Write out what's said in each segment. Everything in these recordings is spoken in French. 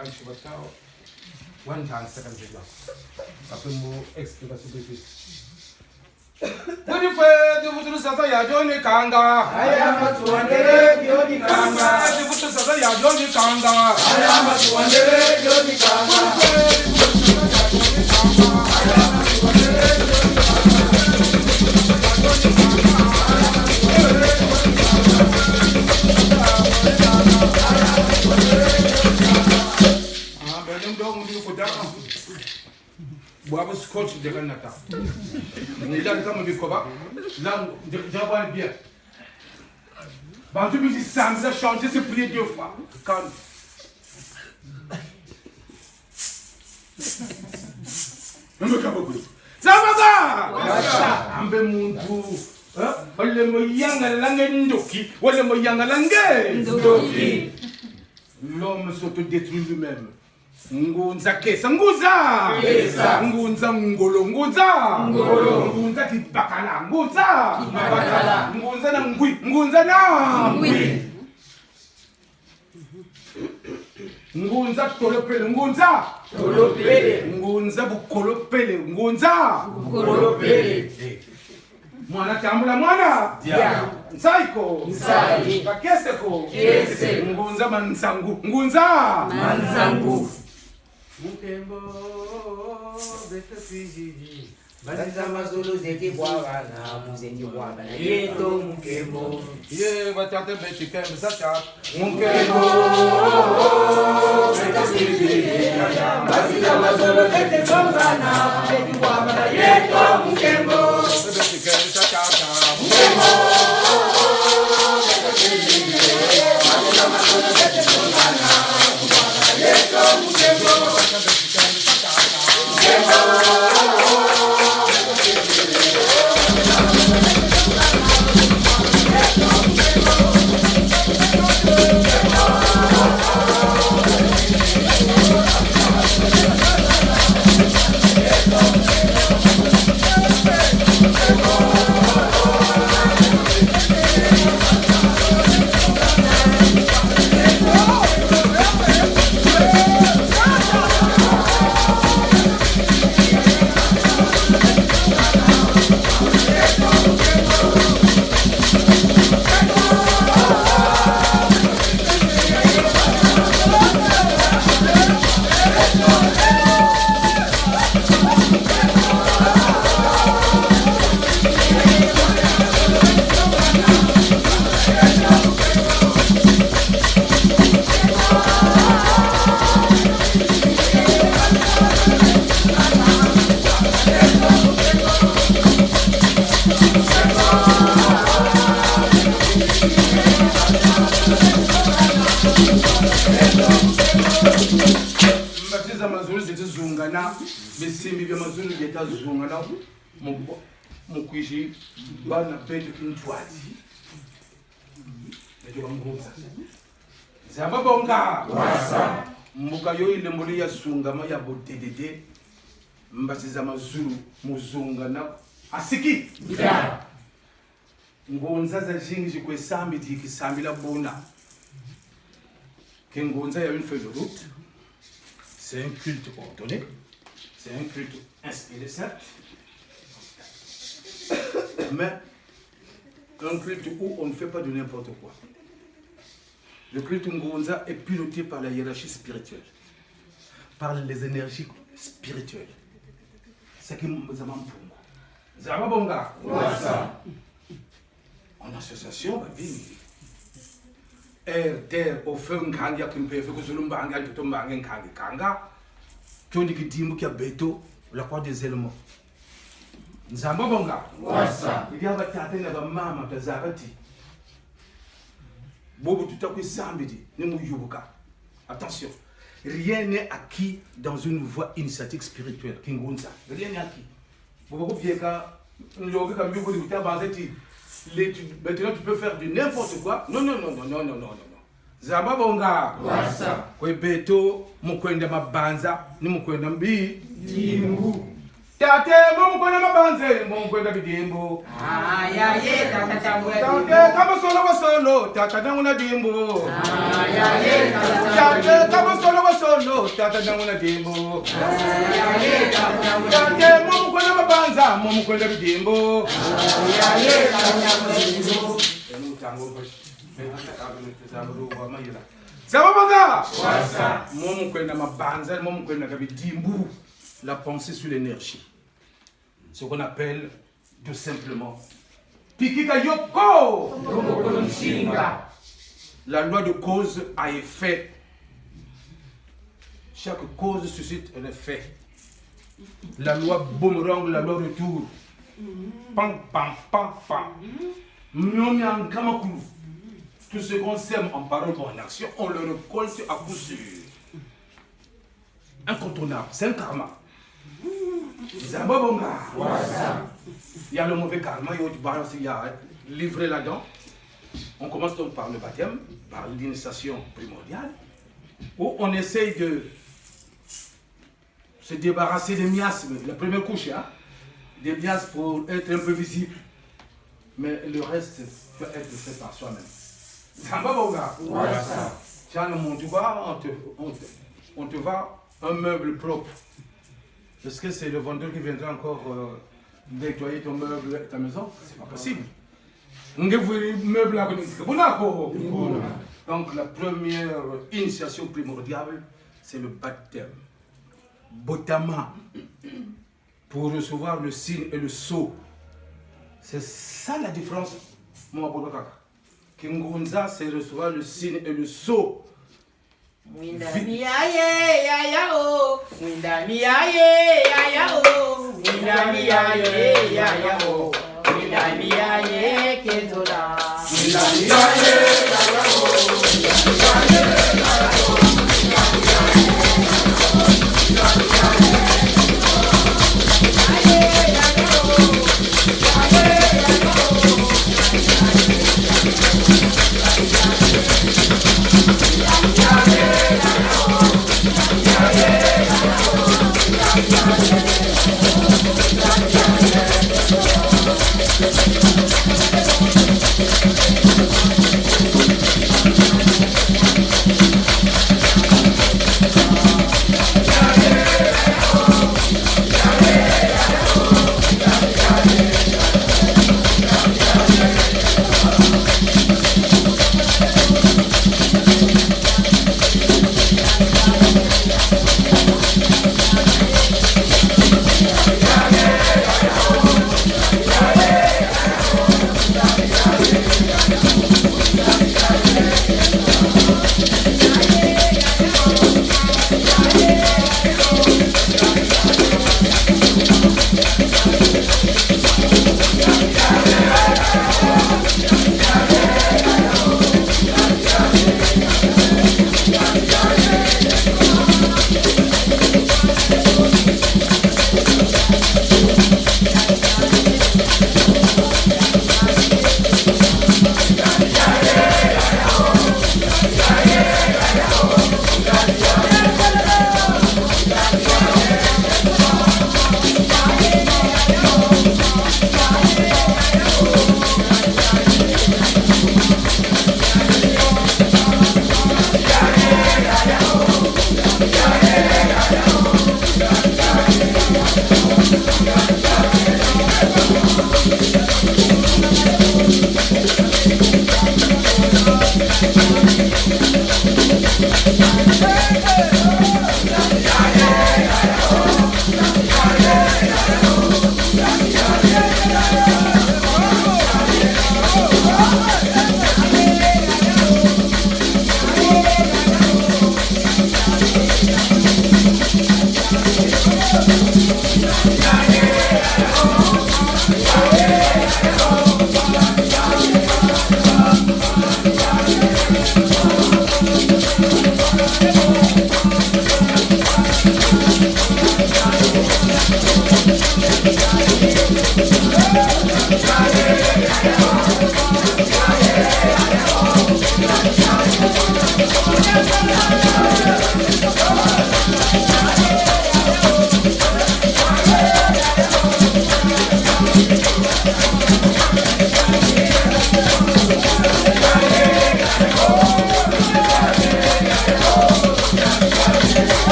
Antibatao, 1 time second video. Après mon explication de plus. When you fed the Vutu Sasa Yajoni Kanga, I am a 200 Yoni Kanga, the Vutu Sasa Yajoni Kanga, I am a 200 Yoni Bois scotch de Canada. Il a comme du coba. Là, j'envoie bien. Bantu musique samedi a chanté ce prier 2 fois. Quand me kaboku. Sababa! Ambe muntu. Wale mo yanga lange ndoki, wale mo yanga lange ndoki. L'homme s'autodétruit lui-même. Ngunza kesa nguza kesa ngunza ngolo nguza ngolo ngunza kibakala nguza kibakala ngunza na ngwi ngunza na ngwi ngunza tolopele ngunza tolopele ngunza bukolopele ngunza bukolopele mwana tambula mwana dia nsaiko nsai bakeseko kese ngunza manzangu ngunza manzangu Mukembo beta fiji Baziza mazulu zeti bwabana muzeti bwabana yeto mukembo ye batate beti kembo sacha mukembo beta fiji Baziza mazulu zeti bwabana muzeti bwabana yeto mukembo beti kembo sacha mukembo beta fiji Baziza mazulu zeti bwabana yeto mukembo Mbatiza mazulu zitizungana bisimbi bya mazulu byetazungana mukwishi bana petu intwazi ejo bambuza zababonga wasa mbuka yo ile mbuli ya sungama ya bodedede mbatiza mazulu muzungana asiki ya ngonza za jingi kwesambi dikisambi la bona Kengonza a une feuille de route. C'est un culte ordonné. C'est un culte inspiré, certes. Mais un culte où on ne fait pas de n'importe quoi. Le culte Ngonza est piloté par la hiérarchie spirituelle. Par les énergies spirituelles. C'est qui nous avons pour moi. Zababonga. En association, terre au feu nkangi yakimpe fe kuzulumba anga kutomba anga nkangi kanga kyondi kidimbu kya beto la croix des éléments nzamba bonga wasa il y a batata na ba mama tazabati bobo tutakwisambidi ni muyubuka attention rien n'est acquis dans une voie initiatique spirituelle kingunza rien n'est acquis bobo kupieka njobi kambibu utabazeti maintenant tu peux faire du n'importe quoi. Non. Zamba bonga. Wasa. Kwe beto mukwenda mabanza ni mukwenda mbi dimbu. Tate mukwenda mabanza mukwenda bidimbu. Ya ye tata tambula. Tate kama solo tata nanguna dimbu. Ya ye tate kama solo tata danguna dimbo. Tate momu kwenda mabanza, momu kwenda bidimbo. Sababaga. Momu kwenda mabanza, momu kwenda bidimbo. La pensée sur l'énergie. Ce qu'on appelle tout simplement Pikika Yoko. La loi de cause à effet. Chaque cause suscite un effet. La loi boomerang, la loi retour. Pam, pam, pam, pam. Tout ce qu'on sème en parole ou en action, on le récolte à coup sûr. Incontournable, c'est un karma. Il y a le mauvais karma, il y a livré là-dedans. On commence donc par le baptême, par l'initiation primordiale, où on essaye de se débarrasser des miasmes, la première couche, hein, des miasmes pour être un peu visible. Mais le reste peut être fait par soi-même. On te va un meuble propre. Est-ce que c'est le vendeur qui viendra encore nettoyer ton meuble, ta maison? C'est pas possible. Donc la première initiation primordiale, c'est le baptême. Botama, pour recevoir le signe et le sceau. C'est ça la différence. Kingunza, c'est recevoir le signe et le sceau.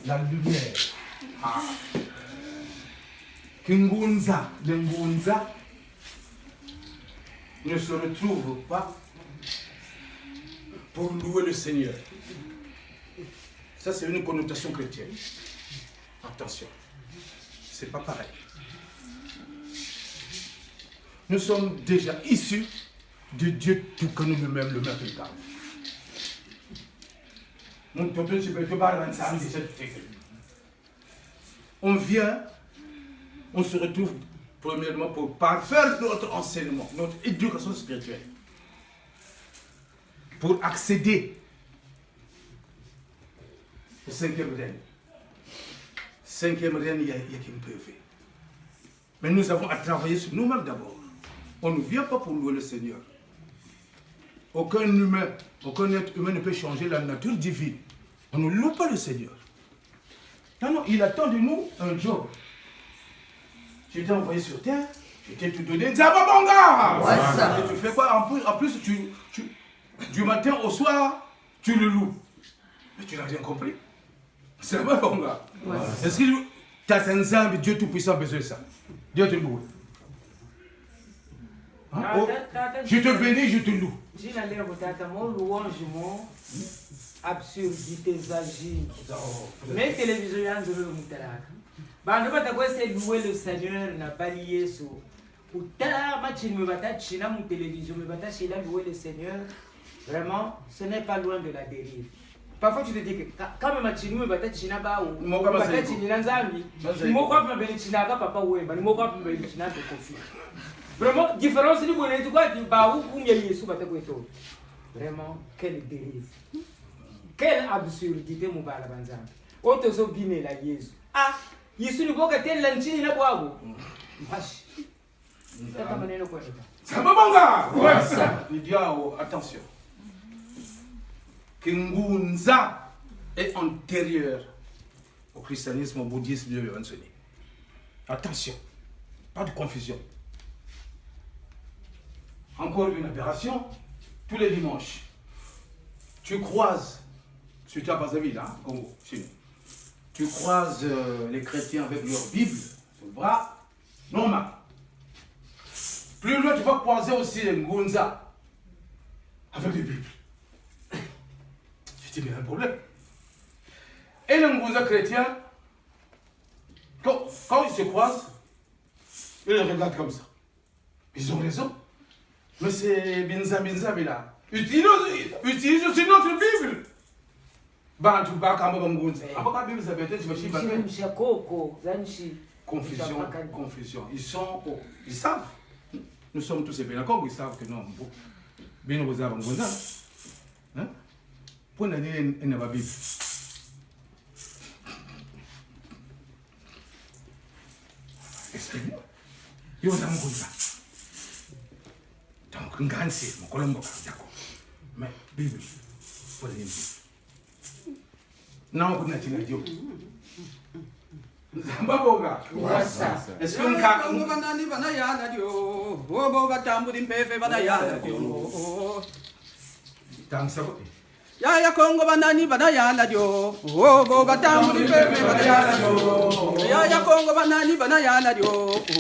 la lumière. Kingunza, le Ngunza ne se retrouve pas pour louer le Seigneur. Ça, c'est une connotation chrétienne. Attention, c'est pas pareil. Nous sommes déjà issus de Dieu tout que nous-mêmes, le même pecado. On vient, on se retrouve premièrement pour parfaire notre enseignement, notre éducation spirituelle, pour accéder au cinquième règne. Cinquième règne, il y a qui me peut faire. Mais nous avons à travailler sur nous-mêmes d'abord. On ne vient pas pour louer le Seigneur. Aucun humain, aucun être humain ne peut changer la nature divine. On ne loue pas le Seigneur. Non, non, il attend de nous un jour. Je t'ai envoyé sur terre, je t'ai tout donné. Zababonga! Ouais, et tu fais quoi? En plus du matin au soir, tu le loues. Mais tu n'as rien compris. Zababonga. Ouais. Est-ce que tu as un Zambi, Dieu Tout-Puissant, besoin de ça? Dieu te loue. Hein? Oh, je te bénis, je te loue. Absurdité, zagi. Mais télévision, il y a un peu de moutaraka. Bah, nous avons essayé de louer le Seigneur, n'a pas lié sur. Ou tard, match, me battre, china, mon télévision, me battre, china, louer le Seigneur. Vraiment, ce n'est pas loin de la dérive. Parfois, tu te dis que quand même, match, me battre, china, bah, ou me battre, china, zami. Moi, quand me battre, china, papa, ouais, mais moi, quand me battre, china, te confie. Vraiment, différence, c'est que tu vois, tu vas où, où il y a Yesu, battre, vraiment, quelle dérive. Quelle absurdité, mon père, la banzane. Auto bine la Yesu. Ah, Yesu ne peut que tel l'anti na boabo. Vache. Ça va mener le quoi? Ça va banga. Ouais, ça. Il dit attention. Kingunza est antérieur au christianisme, au bouddhisme, Dieu veut enseigner. Attention. Pas de confusion. Encore une aberration. Tous les dimanches, tu croises. Tu as pas vu là, Congo, chez nous. Tu croises les chrétiens avec leur Bible sur le bras, normal. Plus loin, tu vas croiser aussi les Ngunza avec les Bibles. Je dis, mais il y a un problème. Et les Ngunza chrétiens, quand ils se croisent, ils les regardent comme ça. Ils ont raison. Mais c'est Binza mais là. Utilise aussi notre Bible. Confusion. Ils savent. Nous sommes tous d'accord, ils savent que non. Bien vous avez un hein? Pour n'a dit une Bible. Explique-moi. Il y a un Ngunza. Donc, un grand c'est mon colombo, d'accord. Mais Bible, pour les Bibles. Non, vous n'êtes pas Dieu. Zambaboga. Est-ce qu'on a un banani banaya Dieu? Oh, boga tamburin pepe banaya Dieu. Tansabote. Ya Congo banani banaya Dieu. Oh, boga tamburin pepe banaya Dieu. Ya Congo banani banaya Dieu.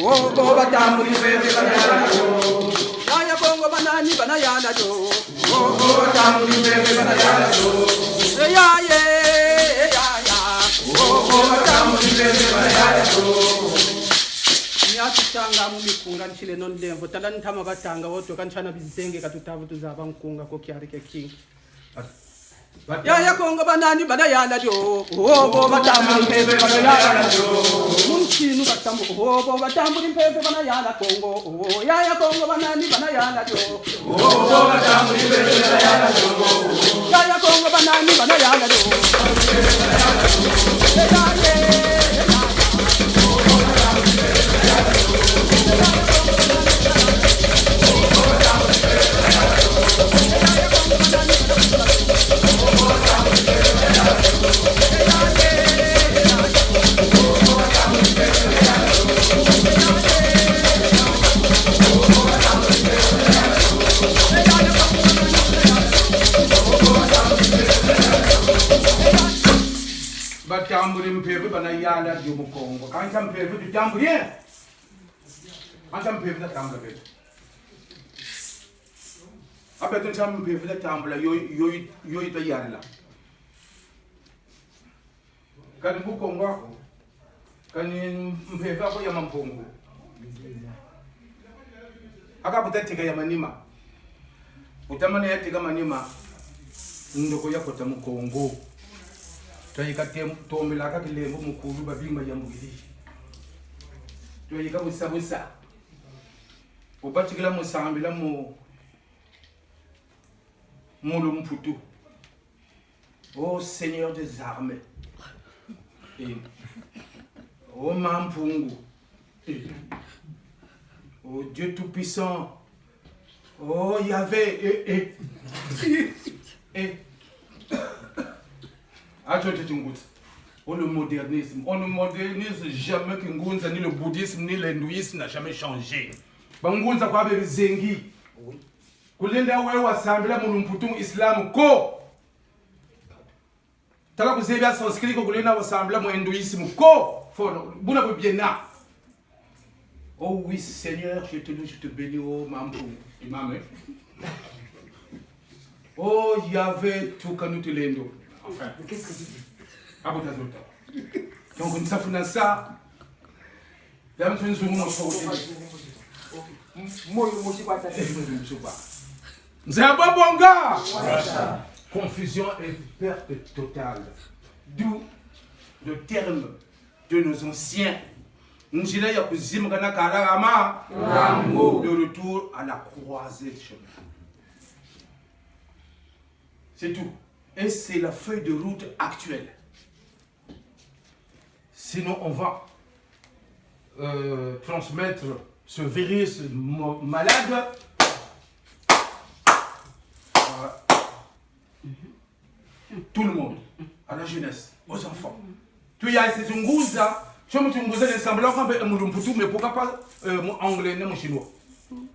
Oh, boga tamburin pepe banaya Dieu. Ya Congo banani banaya Dieu. Oh, boga tamburin pepe banaya Dieu. Ya Nyatanga mu mikunga nchile non dembo talani tama batanga woto kanchana bizenge katutavu tuzaba nkunga ko kyari ke king ya Kongo banani banayala jo obo batamu mpebe banayala jo munchinu batamu obo batamu mpebe banayala Kongo ya Kongo banani banayala jo obo batamu mpebe banayala jo ya Kongo banani banayala jo Yeah. mpeve bana yala dio Congo. Quand ça mpeve du temps rien. Quand ça mpeve da temps avec. Après tout ça mpeve da temps là yo ita yala. Quand vous Congo quand mpeve ko ya mampongo. Aka peut-être que ya manima. Utamana ya tiga manima. Ndoko ya kota mu Congo. Tuyika tombela ka kilembo mukulu babimba yambugiri. Tuyika busabusa. Obatikila musambila mu mputu. Oh Seigneur des armées. Oh Mampungu. Oh Dieu tout-puissant. Oh Yahvé. Oh, le modernisme. On ne modernise jamais Kingunza, ni le bouddhisme, ni l'hindouisme n'a jamais changé. Bangunza kwa bebe zengi. Kulenda wewe asambila mulumputu islam ko. Tala kuzebya sanskrit ko kulenda wasambila mu hindouisme ko. Fono buna ko biena. Oh oui Seigneur, je te loue, je te bénis oh mambo. Imam. Oh Yahvé tout kanuti lendo. Enfin, mais qu'est-ce que tu dis? Donc on s'affronte ça. Là, on fait une seconde. Confusion et perte totale. D'où le terme de nos anciens. Le retour à la croisée de chemin. C'est tout. Et c'est la feuille de route actuelle. Sinon, on va transmettre ce virus malade à tout le monde, à la jeunesse, aux enfants. Tu y as ces Tunguza, je me Tunguza, les semblants, mais pourquoi pas anglais, non chinois.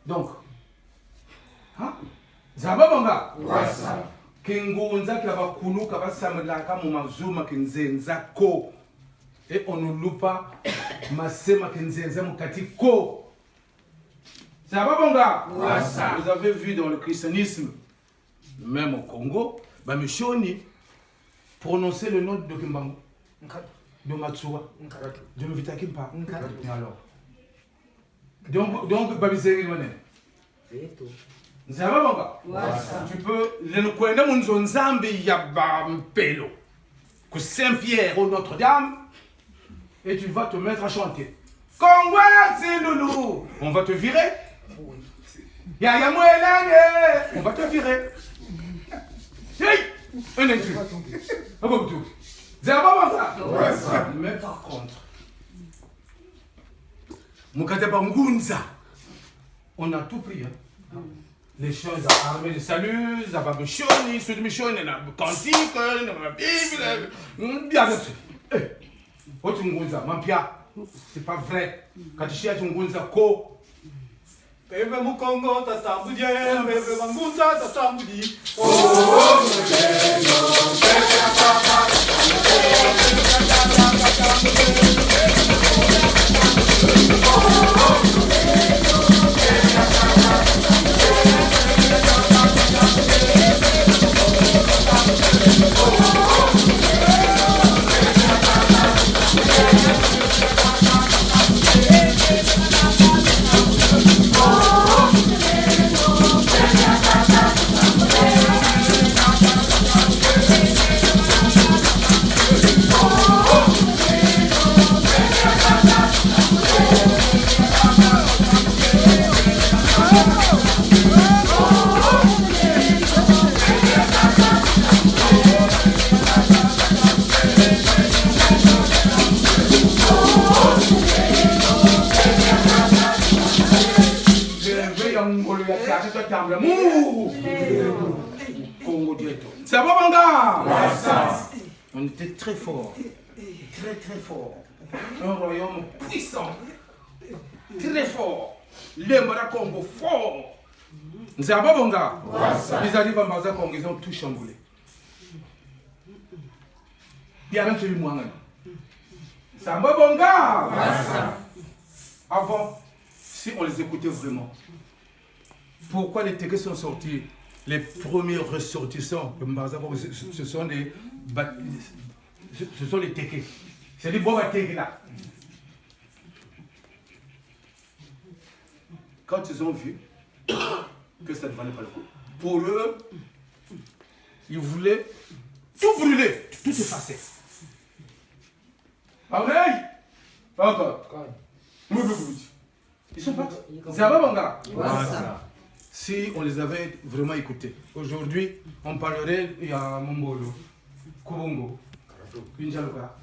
Donc, hein? Zababanga? Kingunza Kavakulu Kavasamelaka Mumazuma Kinzenza Ko. Et on ne loue pas Masema Kinzenza Mukatiko. Ça va, bonga? Vous avez vu dans le christianisme, même au Congo, Bamichoni prononcer le nom de Kimbangu, de Matsua, de Mvitakimpa. Alors. Donc, Babizeri Mane. Ça va, bonga? Tu peux. Le Kwenda Munzonzambi Yabampelo. Que Saint-Pierre ou Notre-Dame. Et tu vas te mettre à chanter. Congo, c'est loulou. On va te virer. On va te virer. Un intrus. Mais par contre, on a tout pris. Hein. Les choses armées de salut, Zababishoni, Sudmishoni, la cantique, la Bible, bien sûr. Otungunza, Mampia, c'est pas vrai. Quand tu cherches Tungunza, Ko. Bebe Mukongo, Tatambudi, Bebe Mangunza, Tatambudi. Ça va, Banga? On était très fort, très très fort. Un royaume puissant, très fort. L'Embara Congo fort. Ça va, Banga? Ils arrivent à Maza Congo, ils ont tout chamboulé. Il y a même celui de Mouangani. Samba Bonga. Avant, si on les écoutait vraiment, pourquoi les Téké sont sortis? Les premiers ressortissants, ce sont les Téké. C'est des bons Téké là. Quand ils ont vu que ça ne valait pas le coup, pour eux, ils voulaient tout brûler, tout effacer. Pareil. Pas encore. Ils sont partis. Zaba Bangara. Si on les avait vraiment écoutés, aujourd'hui, on parlerait, il y a Mongolo, Kubongo, Kunjaluka.